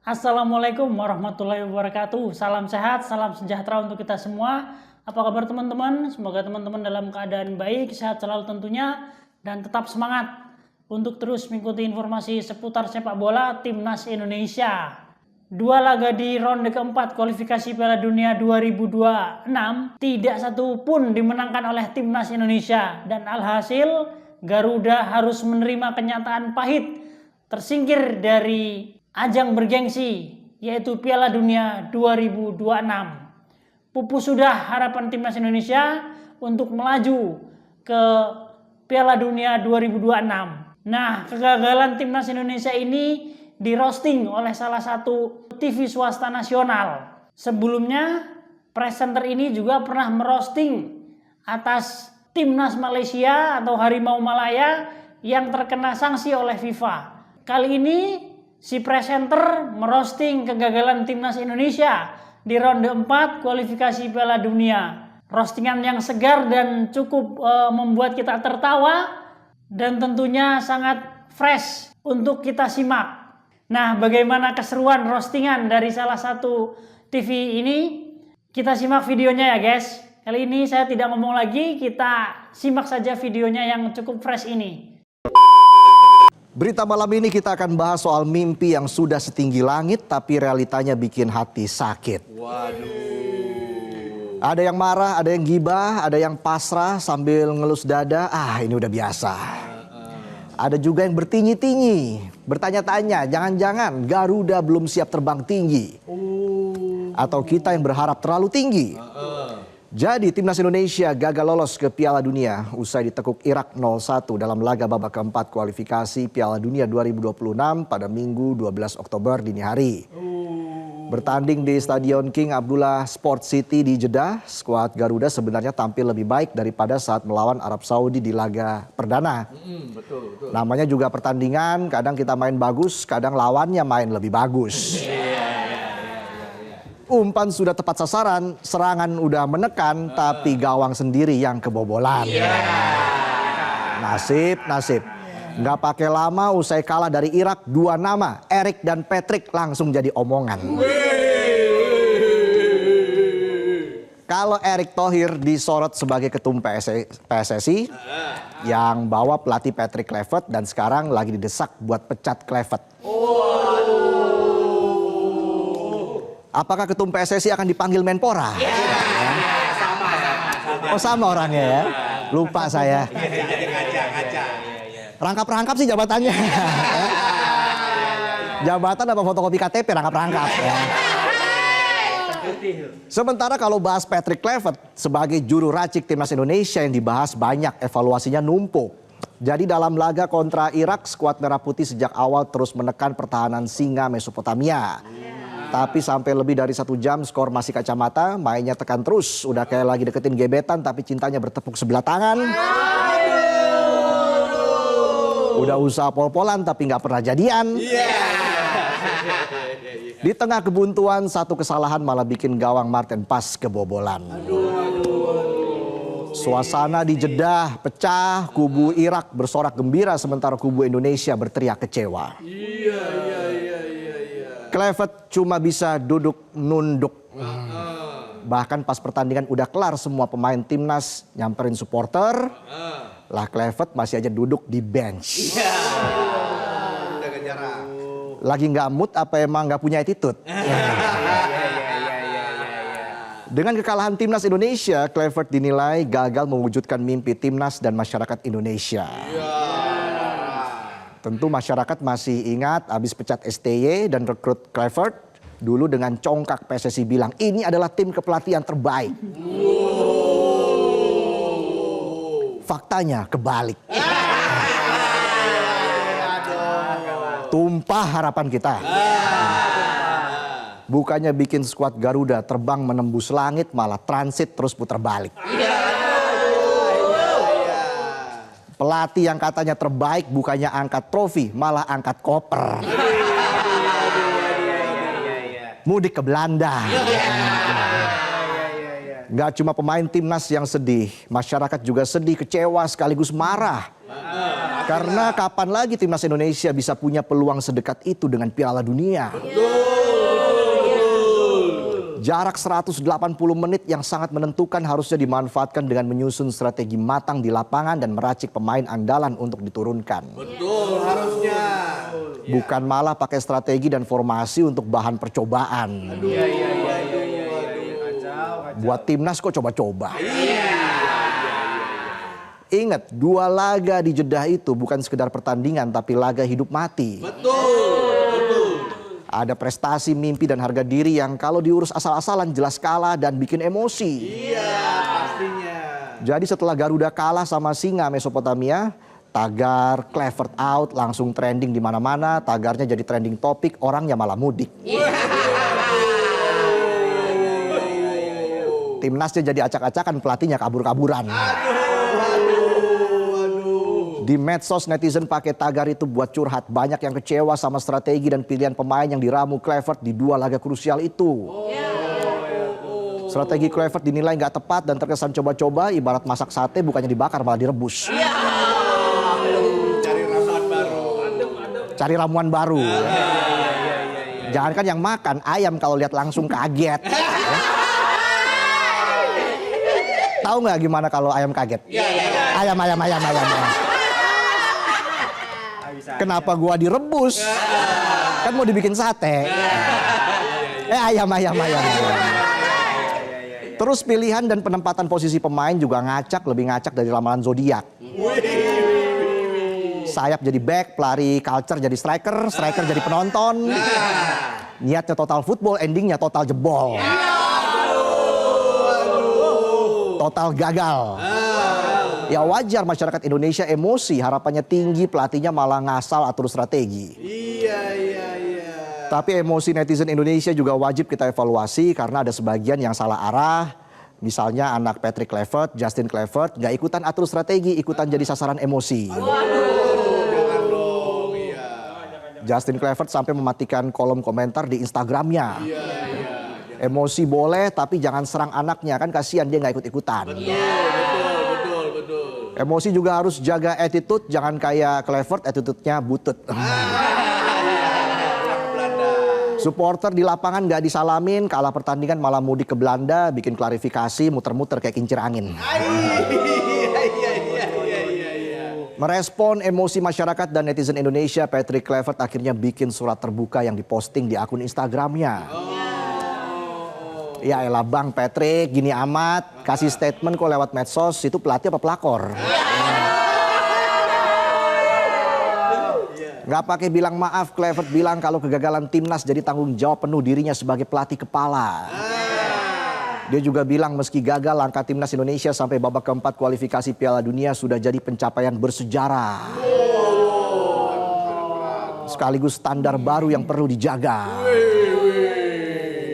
Assalamualaikum warahmatullahi wabarakatuh. Salam sehat, salam sejahtera untuk kita semua. Apa kabar teman-teman? Semoga teman-teman dalam keadaan baik, sehat selalu tentunya, dan tetap semangat untuk terus mengikuti informasi seputar sepak bola Timnas Indonesia. Dua laga di ronde keempat kualifikasi Piala Dunia 2026 tidak satu pun dimenangkan oleh Timnas Indonesia, dan alhasil Garuda harus menerima kenyataan pahit tersingkir dari ajang bergengsi yaitu Piala Dunia 2026. Pupus sudah harapan Timnas Indonesia untuk melaju ke Piala Dunia 2026. Nah, kegagalan Timnas Indonesia ini di roasting oleh salah satu TV swasta nasional. Sebelumnya, presenter ini juga pernah merosting atas Timnas Malaysia atau Harimau Malaya yang terkena sanksi oleh FIFA. Kali ini si presenter merosting kegagalan Timnas Indonesia di ronde 4 kualifikasi Piala Dunia. Roastingan yang segar dan cukup membuat kita tertawa dan tentunya sangat fresh untuk kita simak. Nah, bagaimana keseruan roastingan dari salah satu TV ini? Kita simak videonya ya guys. Kali ini saya tidak ngomong lagi, kita simak saja videonya yang cukup fresh ini. Berita malam ini kita akan bahas soal mimpi yang sudah setinggi langit tapi realitanya bikin hati sakit. Waduh. Ada yang marah, ada yang gibah, ada yang pasrah sambil ngelus dada. Ini udah biasa. Ada juga yang bertinyi-tinyi, bertanya-tanya, jangan-jangan Garuda belum siap terbang tinggi. Atau kita yang berharap terlalu tinggi. Jadi Timnas Indonesia gagal lolos ke Piala Dunia usai ditekuk Irak 0-1 dalam laga babak keempat kualifikasi Piala Dunia 2026 pada Minggu 12 Oktober dini hari. Bertanding di Stadion King Abdullah Sport City di Jeddah, skuad Garuda sebenarnya tampil lebih baik daripada saat melawan Arab Saudi di laga perdana. Betul. Namanya juga pertandingan, kadang kita main bagus, kadang lawannya main lebih bagus. Umpan sudah tepat sasaran, serangan udah menekan, tapi gawang sendiri yang kebobolan. Nasib. Nggak pakai lama usai kalah dari Irak, dua nama, Erik dan Patrick langsung jadi omongan. Kalau Erick Thohir disorot sebagai ketum PSSI, yang bawa pelatih Patrick Kluivert dan sekarang lagi didesak buat pecat Kluivert. Apakah ketum PSSI akan dipanggil Menpora? Sama. Oh sama orangnya ya? Lupa saya. Rangkap-rangkap sih jabatannya. Jabatan apa fotokopi KTP rangkap-rangkap ya. Sementara kalau bahas Patrick Kluivert sebagai juru racik Timnas Indonesia yang dibahas banyak, evaluasinya numpuk. Jadi dalam laga kontra Irak, skuad Merah Putih sejak awal terus menekan pertahanan singa Mesopotamia. Tapi sampai lebih dari 1 jam skor masih kacamata, mainnya tekan terus. Udah kayak lagi deketin gebetan tapi cintanya bertepuk sebelah tangan. Udah usaha pol-polan tapi nggak pernah jadian. Di tengah kebuntuan, satu kesalahan malah bikin gawang Martin Pas kebobolan. Suasana di Jeddah pecah, kubu Irak bersorak gembira sementara kubu Indonesia berteriak kecewa. Kluivert cuma bisa duduk nunduk. Bahkan pas pertandingan udah kelar semua pemain timnas nyamperin supporter. Lah Kluivert masih aja duduk di bench. Lagi nggak mood apa emang nggak punya attitude? Dengan kekalahan timnas Indonesia, Kluivert dinilai gagal mewujudkan mimpi timnas dan masyarakat Indonesia. Tentu masyarakat masih ingat abis pecat STY dan rekrut Kluivert. Dulu dengan congkak PSSI bilang ini adalah tim kepelatihan terbaik. Faktanya kebalik. Tumpah harapan kita. Bukannya bikin skuad Garuda terbang menembus langit, malah transit terus putar balik. Pelatih yang katanya terbaik bukannya angkat trofi, malah angkat koper. Mudik ke Belanda. Nggak cuma pemain timnas yang sedih, masyarakat juga sedih, kecewa sekaligus marah. Karena kapan lagi timnas Indonesia bisa punya peluang sedekat itu dengan Piala Dunia? Jarak 180 menit yang sangat menentukan harusnya dimanfaatkan dengan menyusun strategi matang di lapangan dan meracik pemain andalan untuk diturunkan. Betul, harusnya. Bukan malah pakai strategi dan formasi untuk bahan percobaan. Buat timnas kok coba-coba. Ingat, 2 laga di Jeddah itu bukan sekedar pertandingan tapi laga hidup mati. Betul. Ada prestasi, mimpi, dan harga diri yang kalau diurus asal-asalan jelas kalah dan bikin emosi. Iya, pastinya. Jadi setelah Garuda kalah sama Singa Mesopotamia, tagar Kluivert out langsung trending di mana-mana. Tagarnya jadi trending topik, orangnya malah mudik. Timnasnya jadi acak-acakan, pelatihnya kabur-kaburan. Di medsos netizen pakai tagar itu buat curhat. Banyak yang kecewa sama strategi dan pilihan pemain yang diramu Kluivert di 2 laga krusial itu. Strategi Kluivert dinilai nggak tepat dan terkesan coba-coba, ibarat masak sate bukannya dibakar malah direbus. Cari ramuan baru. Cari ramuan baru. Jangankan yang makan, ayam kalau lihat langsung kaget. Tahu nggak gimana kalau ayam kaget? Ayam. Kenapa gua direbus? Kan mau dibikin sate. Ayam. Terus pilihan dan penempatan posisi pemain juga lebih ngacak dari ramalan zodiak. Sayap jadi back, pelari culture jadi striker jadi penonton. Niatnya total football, endingnya total jebol. Total gagal. Ya wajar masyarakat Indonesia emosi, harapannya tinggi, pelatihnya malah ngasal atur strategi. Iya. Tapi emosi netizen Indonesia juga wajib kita evaluasi karena ada sebagian yang salah arah. Misalnya anak Patrick Kluivert, Justin Kluivert, gak ikutan atur strategi, ikutan jadi sasaran emosi. Jangan dong, iya. Justin Kluivert sampai mematikan kolom komentar di Instagramnya. Emosi boleh tapi jangan serang anaknya, kan kasihan dia gak ikut-ikutan. Betul. Emosi juga harus jaga attitude, jangan kayak Kluivert attitude-nya butut. Supporter di lapangan gak disalamin, kalah pertandingan malah mudik ke Belanda, bikin klarifikasi, muter-muter kayak kincir angin. Merespon emosi masyarakat dan netizen Indonesia, Patrick Kluivert akhirnya bikin surat terbuka yang diposting di akun Instagramnya. Ya elah Bang Patrick, gini amat, kasih statement kok lewat medsos, itu pelatih apa pelakor? Gak pakai bilang maaf, Kluivert bilang kalau kegagalan timnas jadi tanggung jawab penuh dirinya sebagai pelatih kepala. Dia juga bilang meski gagal langkah timnas Indonesia sampai babak keempat kualifikasi Piala Dunia sudah jadi pencapaian bersejarah. Sekaligus standar baru yang perlu dijaga.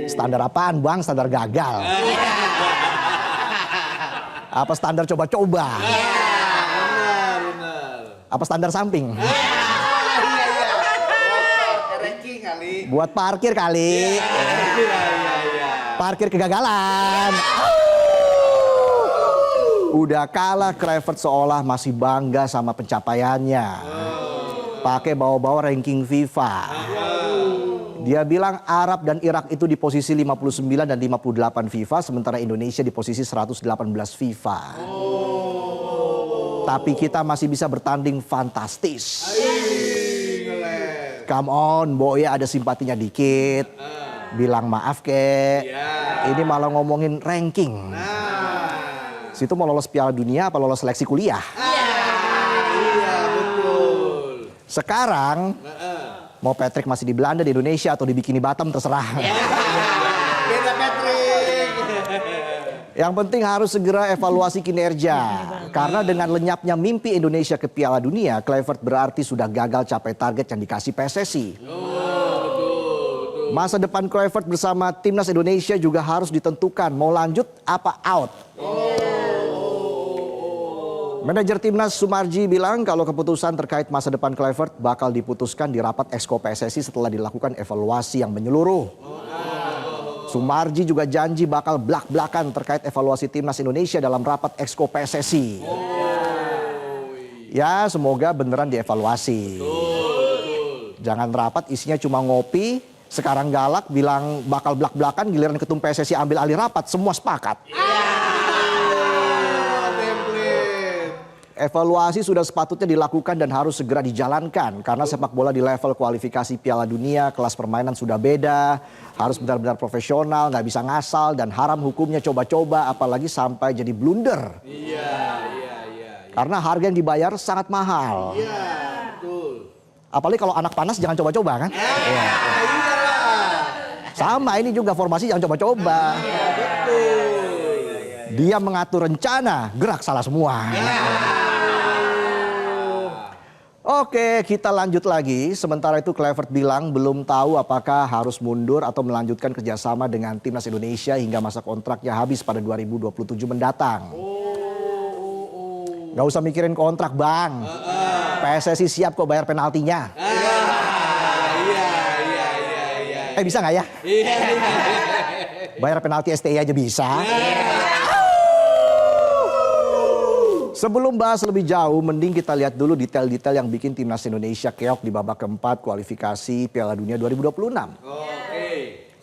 Standar apaan Bang? Standar gagal. Apa standar coba-coba? Apa standar samping? Buat parkir kali. Parkir kegagalan. Udah kalah Kluivert seolah masih bangga sama pencapaiannya. Pakai bawa-bawa ranking FIFA. Dia bilang Arab dan Irak itu di posisi 59 dan 58 FIFA, sementara Indonesia di posisi 118 FIFA. Tapi kita masih bisa bertanding fantastis. Come on, Boy ada simpatinya dikit. Bilang maaf kek. Ini malah ngomongin ranking. Situ mau lolos Piala Dunia apa lolos seleksi kuliah? Iya, betul. Sekarang mau Patrick masih di Belanda, di Indonesia, atau di Bikini Bottom terserah. Beda Patrick. Yang penting harus segera evaluasi kinerja. Karena dengan lenyapnya mimpi Indonesia ke Piala Dunia, Kluivert berarti sudah gagal capai target yang dikasih PSSI. Masa depan Kluivert bersama timnas Indonesia juga harus ditentukan. Mau lanjut apa out? Manajer timnas Sumarji bilang kalau keputusan terkait masa depan Kluivert bakal diputuskan di rapat Exco PSSI setelah dilakukan evaluasi yang menyeluruh. Sumarji juga janji bakal blak-blakan terkait evaluasi timnas Indonesia dalam rapat Exco PSSI. Ya semoga beneran dievaluasi. Jangan rapat isinya cuma ngopi, Sekarang galak bilang bakal belak-belakan, giliran ketum PSSI ambil alih rapat, semua sepakat. Evaluasi sudah sepatutnya dilakukan dan harus segera dijalankan. Karena sepak bola di level kualifikasi Piala Dunia, kelas permainan sudah beda. Harus benar-benar profesional, nggak bisa ngasal dan haram hukumnya coba-coba. Apalagi sampai jadi blunder. Karena harga yang dibayar sangat mahal. Apalagi kalau anak panas jangan coba-coba kan. Sama ini juga formasi jangan coba-coba. Dia mengatur rencana, gerak salah semua. Oke, kita lanjut lagi. Sementara itu Kluivert bilang belum tahu apakah harus mundur atau melanjutkan kerjasama dengan Timnas Indonesia hingga masa kontraknya habis pada 2027 mendatang. Gak usah mikirin kontrak bang. PSSI siap kok bayar penaltinya. Bisa nggak ya? Bayar penalti STI aja bisa. Sebelum bahas lebih jauh, mending kita lihat dulu detail-detail yang bikin Timnas Indonesia keok di babak keempat kualifikasi Piala Dunia 2026.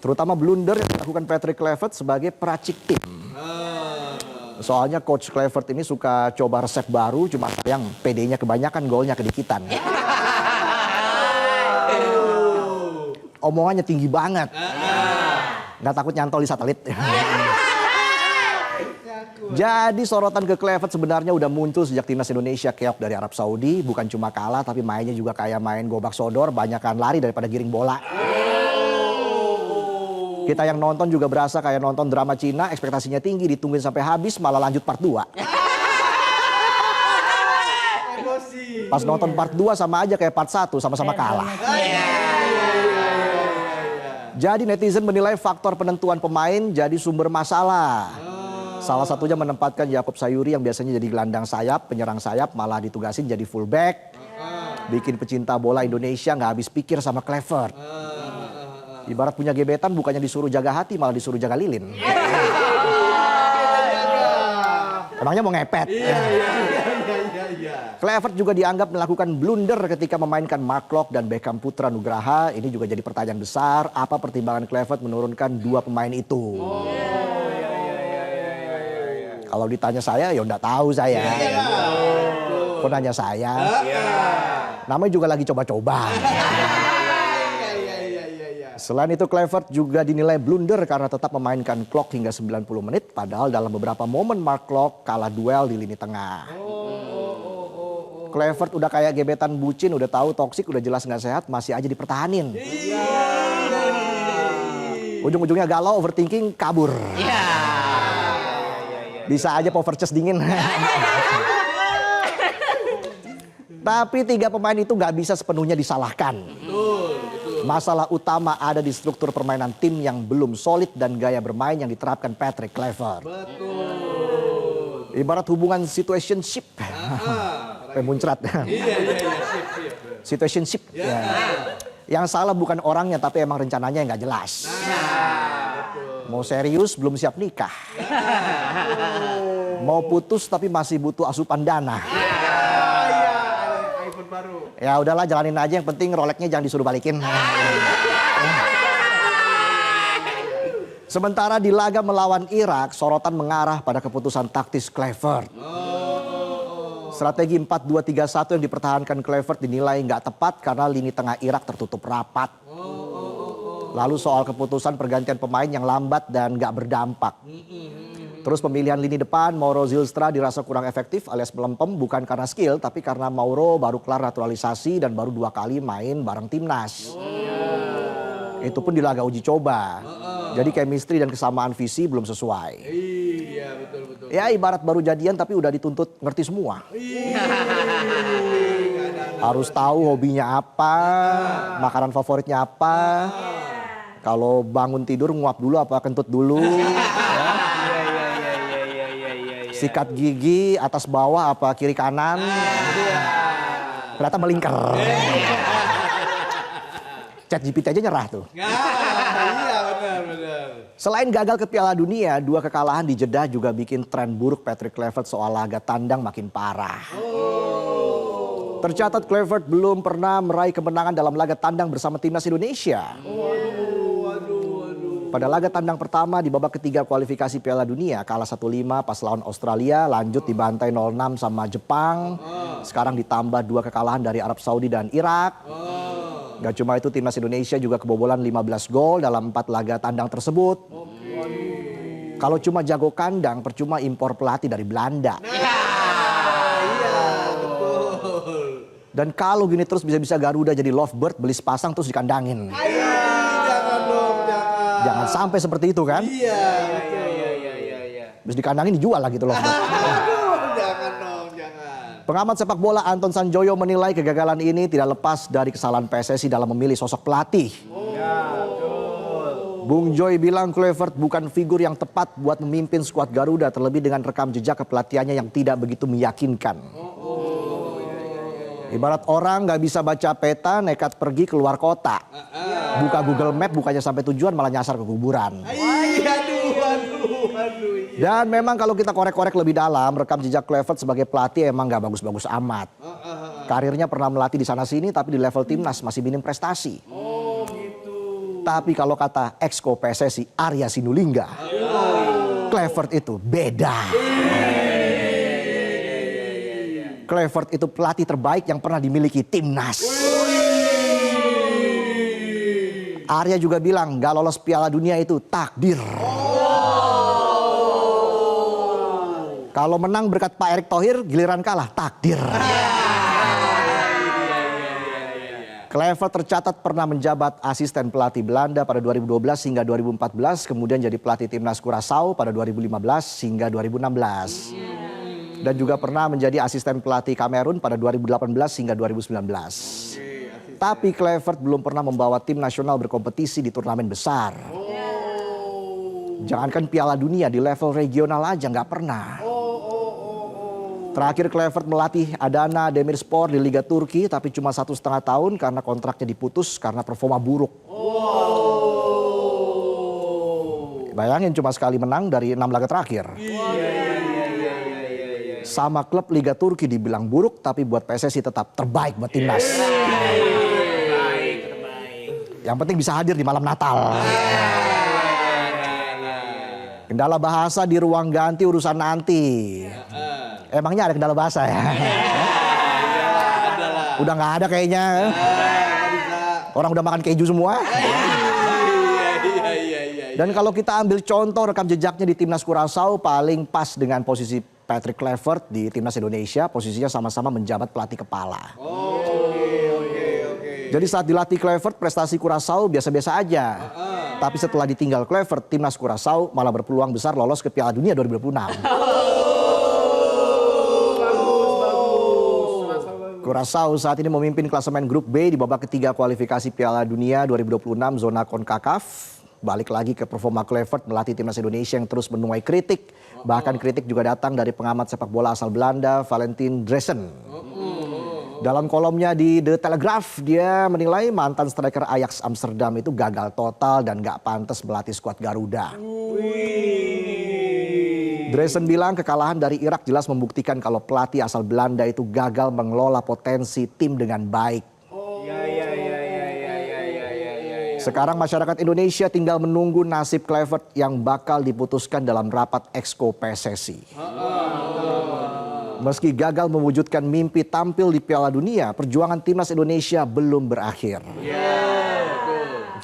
Terutama blunder yang dilakukan Patrick Kluivert sebagai peracik tim. Soalnya Coach Kluivert ini suka coba resep baru, cuma yang PD-nya kebanyakan, golnya kedikitan. Omongannya tinggi banget. Nggak takut nyantol di satelit. Jadi sorotan ke Kluivert sebenarnya udah muncul sejak Timnas Indonesia keok dari Arab Saudi. Bukan cuma kalah tapi mainnya juga kayak main gobak sodor. Banyakan lari daripada giring bola. Kita yang nonton juga berasa kayak nonton drama Cina. Ekspektasinya tinggi, ditungguin sampai habis malah lanjut part 2. Pas nonton part 2 sama aja kayak part 1, sama-sama kalah. Jadi netizen menilai faktor penentuan pemain jadi sumber masalah. Salah satunya menempatkan Yaakob Sayuri yang biasanya jadi gelandang sayap, penyerang sayap, malah ditugasin jadi fullback. Bikin pecinta bola Indonesia nggak habis pikir sama Kluivert. Ibarat punya gebetan bukannya disuruh jaga hati, malah disuruh jaga lilin. Emangnya mau ngepet? Kluivert juga dianggap melakukan blunder ketika memainkan Mark Klok dan Beckham Putra Nugraha. Ini juga jadi pertanyaan besar, apa pertimbangan Kluivert menurunkan dua pemain itu? Kalau ditanya saya, ya udah tahu saya. Kok nanya saya? Namanya juga lagi coba-coba. Selain itu Kluivert juga dinilai blunder karena tetap memainkan Klok hingga 90 menit. Padahal dalam beberapa momen Mark Klok kalah duel di lini tengah. Kluivert udah kayak gebetan bucin, udah tahu toksik, udah jelas nggak sehat, masih aja dipertahanin. Ujung-ujungnya galau, overthinking, kabur. Bisa aja Poverches dingin. Tapi tiga pemain itu nggak bisa sepenuhnya disalahkan. Masalah utama ada di struktur permainan tim yang belum solid dan gaya bermain yang diterapkan Patrick Kluivert. Ibarat hubungan situationship. Pemuncrat. Situationship. Yang salah bukan orangnya tapi emang rencananya yang nggak jelas. Mau serius belum siap nikah. Mau putus tapi masih butuh asupan dana. Ya udahlah jalanin aja, yang penting Rolexnya jangan disuruh balikin. Sementara di laga melawan Irak, sorotan mengarah pada keputusan taktis Kluivert. Strategi 4-2-3-1 yang dipertahankan Kluivert dinilai nggak tepat karena lini tengah Irak tertutup rapat. Lalu soal keputusan pergantian pemain yang lambat dan gak berdampak. Terus pemilihan lini depan, Mauro Zylstra dirasa kurang efektif alias melempem bukan karena skill tapi karena Mauro baru kelar naturalisasi dan baru 2 kali main bareng timnas. Itu pun di laga uji coba. Jadi chemistry dan kesamaan visi belum sesuai. Ya ibarat baru jadian tapi udah dituntut ngerti semua. Harus tahu hobinya apa, makanan favoritnya apa. Kalau bangun tidur nguap dulu apa kentut dulu. Sikat gigi atas bawah apa kiri kanan. Ternyata melingkar. ChatGPT aja nyerah tuh. Selain gagal ke Piala Dunia, 2 kekalahan di Jeddah juga bikin tren buruk Patrick Kluivert soal laga tandang makin parah. Tercatat Kluivert belum pernah meraih kemenangan dalam laga tandang bersama timnas Indonesia. Pada laga tandang pertama di babak ketiga kualifikasi Piala Dunia, kalah 1-5 pas lawan Australia, lanjut dibantai 0-6 sama Jepang. Sekarang ditambah 2 kekalahan dari Arab Saudi dan Irak. Gak cuma itu, timnas Indonesia juga kebobolan 15 gol dalam 4 laga tandang tersebut. Kalau cuma jago kandang, percuma impor pelatih dari Belanda. Dan kalau gini terus bisa-bisa Garuda jadi lovebird, beli sepasang terus dikandangin. Jangan dong, jangan. Jangan sampai seperti itu kan. Iya. Terus dikandangin dijual lah gitu lovebird. Jangan dong, jangan. Pengamat sepak bola Anton Sanjoyo menilai kegagalan ini tidak lepas dari kesalahan PSSI dalam memilih sosok pelatih. Bung Joy bilang Kluivert bukan figur yang tepat buat memimpin skuad Garuda, terlebih dengan rekam jejak kepelatihannya yang tidak begitu meyakinkan. Ibarat orang nggak bisa baca peta, nekat pergi keluar kota. Buka Google Map, bukannya sampai tujuan malah nyasar ke kuburan. Aduh. Dan memang kalau kita korek-korek lebih dalam, rekam jejak Kluivert sebagai pelatih emang nggak bagus-bagus amat. Karirnya pernah melatih di sana-sini, tapi di level timnas masih minim prestasi. Tapi kalau kata Exco PSSI Arya Sinulinga, Kluivert itu beda. Kluivert itu pelatih terbaik yang pernah dimiliki timnas. Arya juga bilang gak lolos Piala Dunia itu takdir. Kalau menang berkat Pak Erick Thohir, giliran kalah takdir. Kluivert tercatat pernah menjabat asisten pelatih Belanda pada 2012 hingga 2014, kemudian jadi pelatih timnas Curaçao pada 2015 hingga 2016. Dan juga pernah menjadi asisten pelatih Kamerun pada 2018 hingga 2019. Tapi Kluivert belum pernah membawa tim nasional berkompetisi di turnamen besar. Jangankan Piala Dunia, di level regional aja nggak pernah. Terakhir Kluivert melatih Adana Demirspor di Liga Turki, tapi cuma 1,5 tahun karena kontraknya diputus karena performa buruk. Bayangin cuma sekali menang dari 6 laga terakhir. Sama klub Liga Turki dibilang buruk, tapi buat PSSI tetap terbaik buat timnas. Yang penting bisa hadir di malam Natal. Kendala bahasa di ruang ganti urusan nanti. Emangnya ada kendala bahasa ya? Udah nggak ada kayaknya. Orang udah makan keju semua. Dan kalau kita ambil contoh rekam jejaknya di timnas Curaçao, paling pas dengan posisi Patrick Kluivert di timnas Indonesia, posisinya sama-sama menjabat pelatih kepala. Jadi saat dilatih Kluivert, prestasi Curaçao biasa-biasa aja. Tapi setelah ditinggal Kluivert, timnas Curaçao malah berpeluang besar lolos ke Piala Dunia 2026. Curaçao saat ini memimpin klasemen grup B di babak ketiga kualifikasi Piala Dunia 2026 zona CONCACAF. Balik lagi ke performa Kluivert melatih timnas Indonesia yang terus menuai kritik. Bahkan kritik juga datang dari pengamat sepak bola asal Belanda, Valentin Dresen. Dalam kolomnya di The Telegraph, dia menilai mantan striker Ajax Amsterdam itu gagal total dan gak pantas melatih skuad Garuda. Dresen bilang kekalahan dari Irak jelas membuktikan kalau pelatih asal Belanda itu gagal mengelola potensi tim dengan baik. Sekarang masyarakat Indonesia tinggal menunggu nasib Kluivert yang bakal diputuskan dalam rapat Exco PSSI. Meski gagal mewujudkan mimpi tampil di Piala Dunia, perjuangan timnas Indonesia belum berakhir.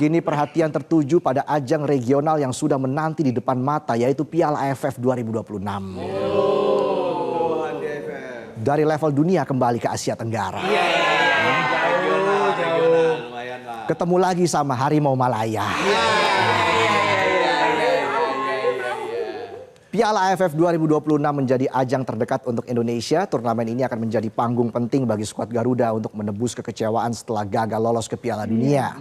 Kini perhatian tertuju pada ajang regional yang sudah menanti di depan mata, yaitu Piala AFF 2026. Dari level dunia kembali ke Asia Tenggara. Ketemu lagi sama Harimau Malaya. Piala AFF 2026 menjadi ajang terdekat untuk Indonesia. Turnamen ini akan menjadi panggung penting bagi skuad Garuda untuk menebus kekecewaan setelah gagal lolos ke Piala Dunia.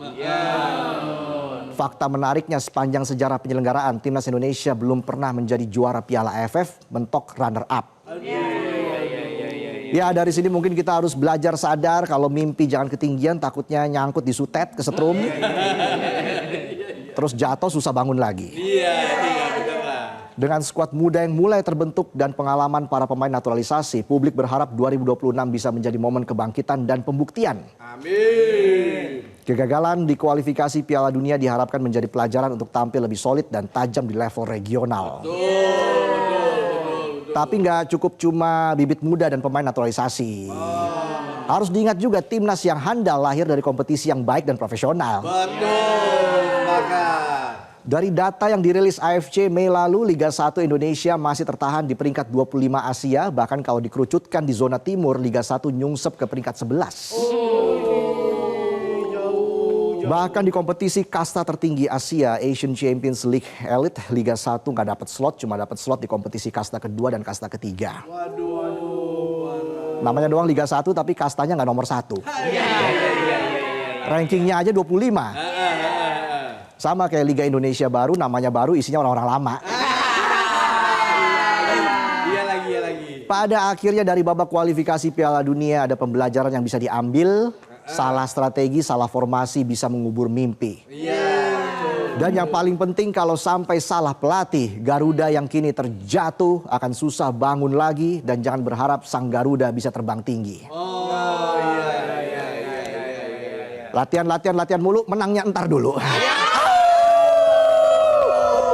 Fakta menariknya, sepanjang sejarah penyelenggaraan, timnas Indonesia belum pernah menjadi juara Piala AFF, mentok runner up. Ya, dari sini mungkin kita harus belajar sadar kalau mimpi jangan ketinggian, takutnya nyangkut di sutet, kesetrum. Terus jatuh susah bangun lagi. Iya, benar lah. Dengan skuad muda yang mulai terbentuk dan pengalaman para pemain naturalisasi, publik berharap 2026 bisa menjadi momen kebangkitan dan pembuktian. Amin. Kegagalan di kualifikasi Piala Dunia diharapkan menjadi pelajaran untuk tampil lebih solid dan tajam di level regional. Tapi nggak cukup cuma bibit muda dan pemain naturalisasi. Harus diingat juga timnas yang handal lahir dari kompetisi yang baik dan profesional. Betul, sepakat. Dari data yang dirilis AFC Mei lalu, Liga 1 Indonesia masih tertahan di peringkat 25 Asia. Bahkan kalau dikerucutkan di zona timur, Liga 1 nyungsep ke peringkat 11. Bahkan di kompetisi kasta tertinggi Asia, Asian Champions League Elite, Liga 1 nggak dapat slot, cuma dapat slot di kompetisi kasta kedua dan kasta ketiga. Namanya doang Liga 1 tapi kastanya nggak nomor 1. Rankingnya aja 25. Sama kayak Liga Indonesia baru, namanya baru, isinya orang-orang lama. Iya lagi. Pada akhirnya dari babak kualifikasi Piala Dunia ada pembelajaran yang bisa diambil. Salah strategi, salah formasi bisa mengubur mimpi. Dan yang paling penting kalau sampai salah pelatih, Garuda yang kini terjatuh akan susah bangun lagi. Dan jangan berharap sang Garuda bisa terbang tinggi. Latihan mulu, menangnya entar dulu.